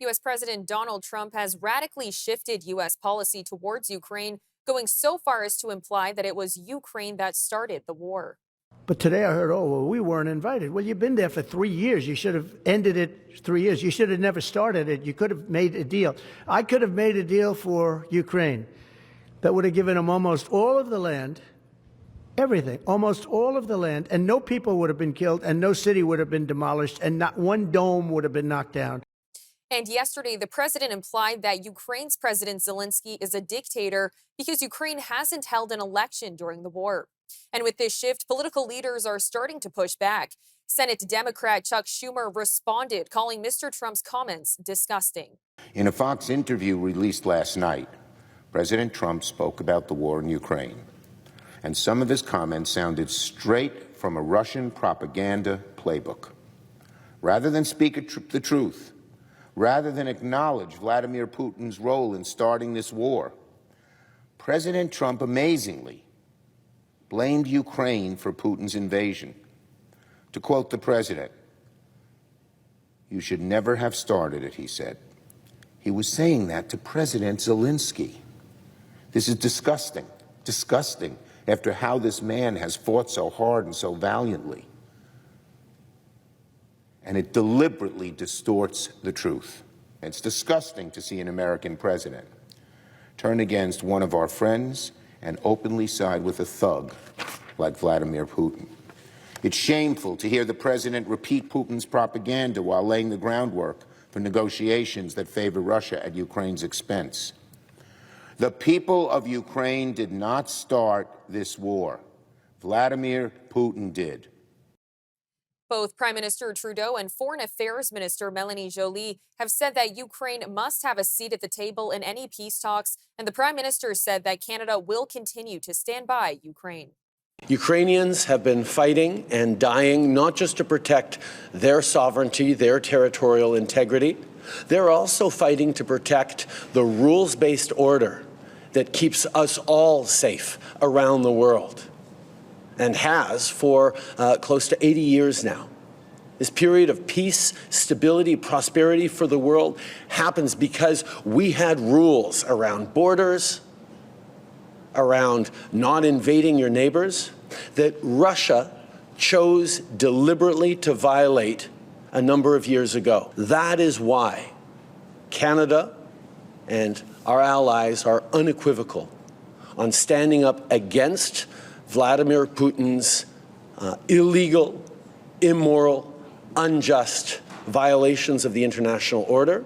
U.S. President Donald Trump has radically shifted U.S. policy towards Ukraine, going so far as to imply that it was Ukraine that started the war. But today I heard, oh, well, we weren't invited. Well, you've been there for 3 years. You should have ended it 3 years. You should have never started it. You could have made a deal. I could have made a deal for Ukraine that would have given them almost all of the land, everything, almost all of the land, and no people would have been killed, and no city would have been demolished, and not one dome would have been knocked down. And yesterday, the president implied that Ukraine's President Zelensky is a dictator because Ukraine hasn't held an election during the war. And with this shift, political leaders are starting to push back. Senate Democrat Chuck Schumer responded, calling Mr. Trump's comments disgusting. In a Fox interview released last night, President Trump spoke about the war in Ukraine. And some of his comments sounded straight from a Russian propaganda playbook. Rather than speak the truth, rather than acknowledge Vladimir Putin's role in starting this war, President Trump amazingly blamed Ukraine for Putin's invasion. To quote the president, "You should never have started it," he said. He was saying that to President Zelensky. This is disgusting, disgusting, after how this man has fought so hard and so valiantly. And it deliberately distorts the truth. It's disgusting to see an American president turn against one of our friends and openly side with a thug like Vladimir Putin. It's shameful to hear the president repeat Putin's propaganda while laying the groundwork for negotiations that favor Russia at Ukraine's expense. The people of Ukraine did not start this war. Vladimir Putin did. Both Prime Minister Trudeau and Foreign Affairs Minister Melanie Joly have said that Ukraine must have a seat at the table in any peace talks, and the Prime Minister said that Canada will continue to stand by Ukraine. Ukrainians have been fighting and dying not just to protect their sovereignty, their territorial integrity. They're also fighting to protect the rules-based order that keeps us all safe around the world, and has for close to 80 years now. This period of peace, stability, prosperity for the world happens because we had rules around borders, around not invading your neighbors, that Russia chose deliberately to violate a number of years ago. That is why Canada and our allies are unequivocal on standing up against Vladimir Putin's illegal, immoral, unjust violations of the international order.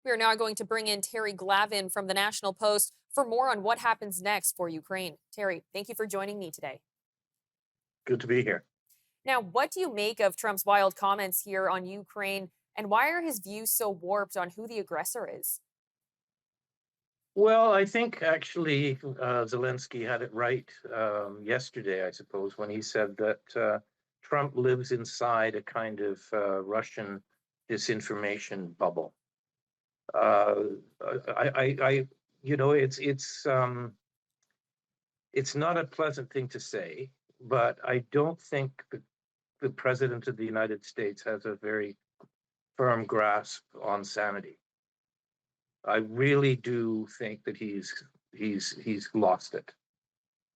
We are now going to bring in Terry Glavin from the National Post for more on what happens next for Ukraine. Terry, thank you for joining me today. Good to be here. Now, what do you make of Trump's wild comments here on Ukraine, and why are his views so warped on who the aggressor is? Well, I think actually Zelensky had it right yesterday, I suppose, when he said that Trump lives inside a kind of Russian disinformation bubble. It's not a pleasant thing to say, but I don't think the president of the United States has a very firm grasp on sanity. I really do think that he's lost it.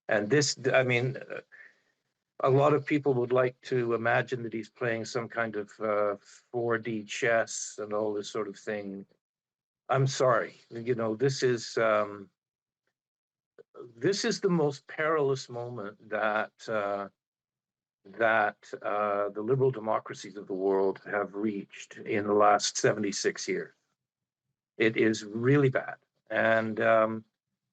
And this, I mean, a lot of people would like to imagine that he's playing some kind of 4D chess and all this sort of thing. I'm sorry, this is the most perilous moment that the liberal democracies of the world have reached in the last 76 years. It is really bad. And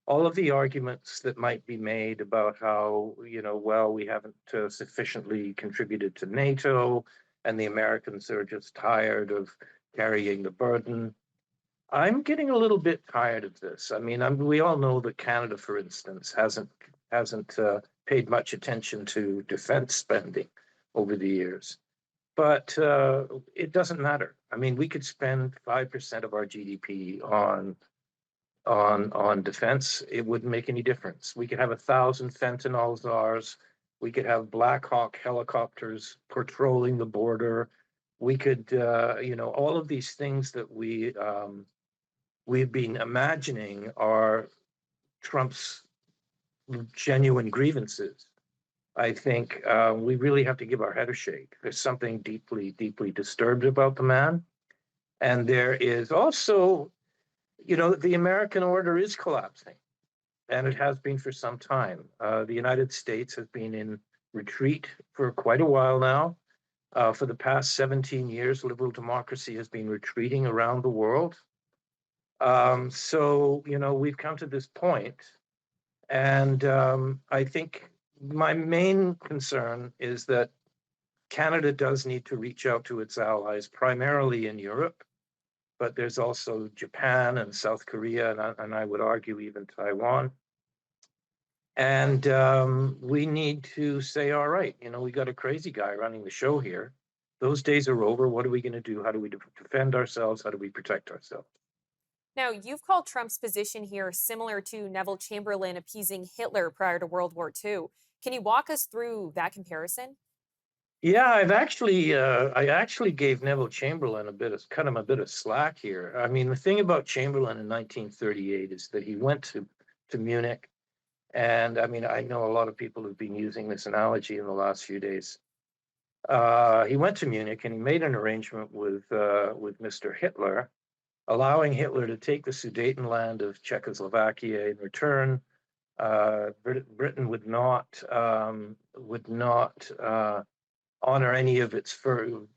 all of the arguments that might be made about how, we haven't sufficiently contributed to NATO and the Americans are just tired of carrying the burden. I'm getting a little bit tired of this. I mean, we all know that Canada, for instance, hasn't paid much attention to defense spending over the years. But it doesn't matter. I mean, we could spend 5% of our GDP on defense. It wouldn't make any difference. We could have 1,000 fentanyl czars. We could have Black Hawk helicopters patrolling the border. We could, all of these things that we've been imagining are Trump's genuine grievances. I think we really have to give our head a shake. There's something deeply, deeply disturbed about the man. And there is also, the American order is collapsing, and it has been for some time. The United States has been in retreat for quite a while now. For the past 17 years, liberal democracy has been retreating around the world. So, we've come to this point, and I think my main concern is that Canada does need to reach out to its allies, primarily in Europe, but there's also Japan and South Korea, and I would argue even Taiwan. And we need to say, all right, we got a crazy guy running the show here. Those days are over. What are we going to do? How do we defend ourselves? How do we protect ourselves? Now, you've called Trump's position here similar to Neville Chamberlain appeasing Hitler prior to World War II. Can you walk us through that comparison? Yeah, I actually gave Neville Chamberlain cut him a bit of slack here. I mean, the thing about Chamberlain in 1938 is that he went to Munich, and I mean, I know a lot of people have been using this analogy in the last few days. He went to Munich and he made an arrangement with Mr. Hitler, allowing Hitler to take the Sudetenland of Czechoslovakia in return. Britain would not honor any of its sort of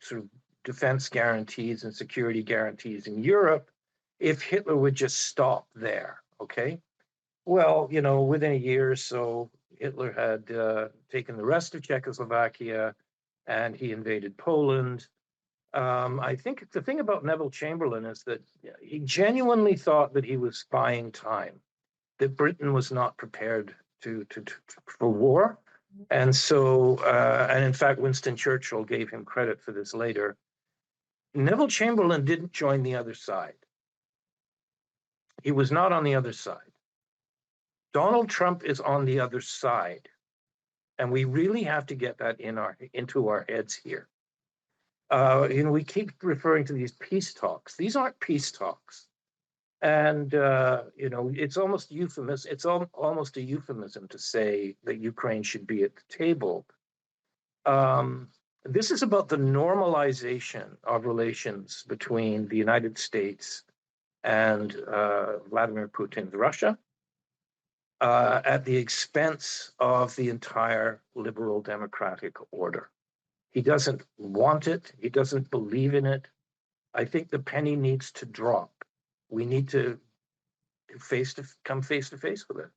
defense guarantees and security guarantees in Europe if Hitler would just stop there. Okay. Well, within a year or so, Hitler had taken the rest of Czechoslovakia and he invaded Poland. I think the thing about Neville Chamberlain is that he genuinely thought that he was buying time, that Britain was not prepared for war. And so, and in fact, Winston Churchill gave him credit for this later. Neville Chamberlain didn't join the other side. He was not on the other side. Donald Trump is on the other side. And we really have to get that into our heads here. We keep referring to these peace talks. These aren't peace talks. And, it's almost euphemism. It's almost a euphemism to say that Ukraine should be at the table. This is about the normalization of relations between the United States and Vladimir Putin's Russia at the expense of the entire liberal democratic order. He doesn't want it. He doesn't believe in it. I think the penny needs to drop. We need to come face to face with it.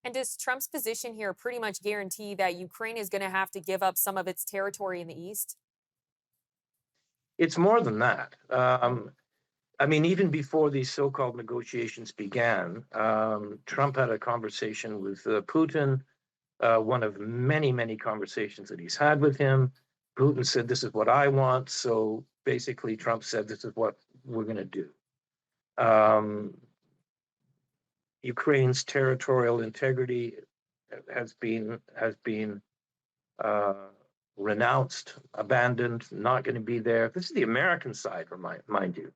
And does Trump's position here pretty much guarantee that Ukraine is going to have to give up some of its territory in the East? It's more than that. I mean, even before these so-called negotiations began, Trump had a conversation with Putin, one of many, many conversations that he's had with him. Putin said, this is what I want. So basically, Trump said, this is what we're going to do. Ukraine's territorial integrity has been renounced, abandoned, not going to be there. This is the American side, mind you,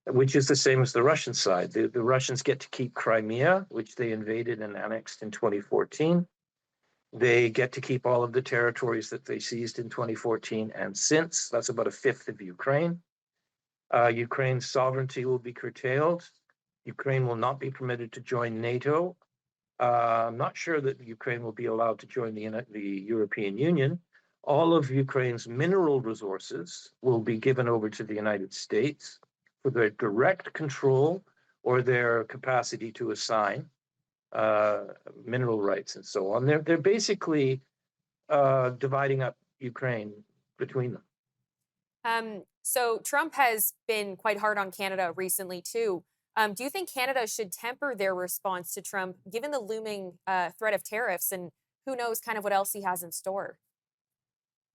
which is the same as the Russian side. The Russians get to keep Crimea, which they invaded and annexed in 2014. They get to keep all of the territories that they seized in 2014 and since. That's about a fifth of Ukraine. Ukraine's sovereignty will be curtailed. Ukraine will not be permitted to join NATO. I'm not sure that Ukraine will be allowed to join the European Union. All of Ukraine's mineral resources will be given over to the United States for their direct control or their capacity to assign mineral rights and so on. They're basically dividing up Ukraine between them. So Trump has been quite hard on Canada recently, too. Do you think Canada should temper their response to Trump, given the looming threat of tariffs and who knows kind of what else he has in store?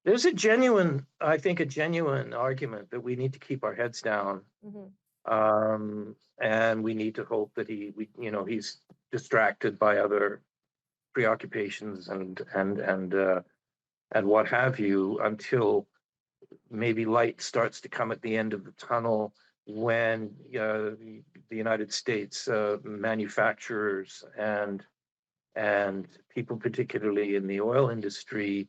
There's a genuine argument that we need to keep our heads down. Mm-hmm. And we need to hope that he's distracted by other preoccupations and what have you until maybe light starts to come at the end of the tunnel when the United States manufacturers and people, particularly in the oil industry,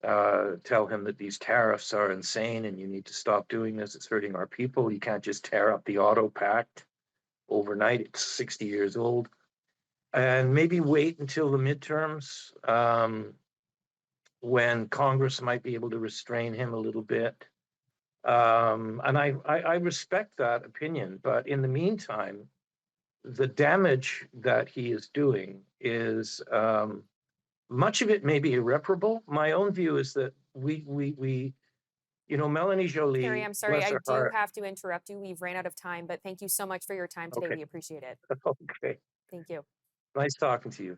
tell him that these tariffs are insane and you need to stop doing this. It's hurting our people. You can't just tear up the auto pact overnight. It's 60 years old. And maybe wait until the midterms when Congress might be able to restrain him a little bit. And I respect that opinion. But in the meantime, the damage that he is doing is much of it may be irreparable. My own view is that Melanie Terry, Jolie, I'm sorry, bless I her do heart. have to interrupt you. We've ran out of time, but thank you so much for your time today. Okay, We appreciate it. okay. Thank you. Nice talking to you.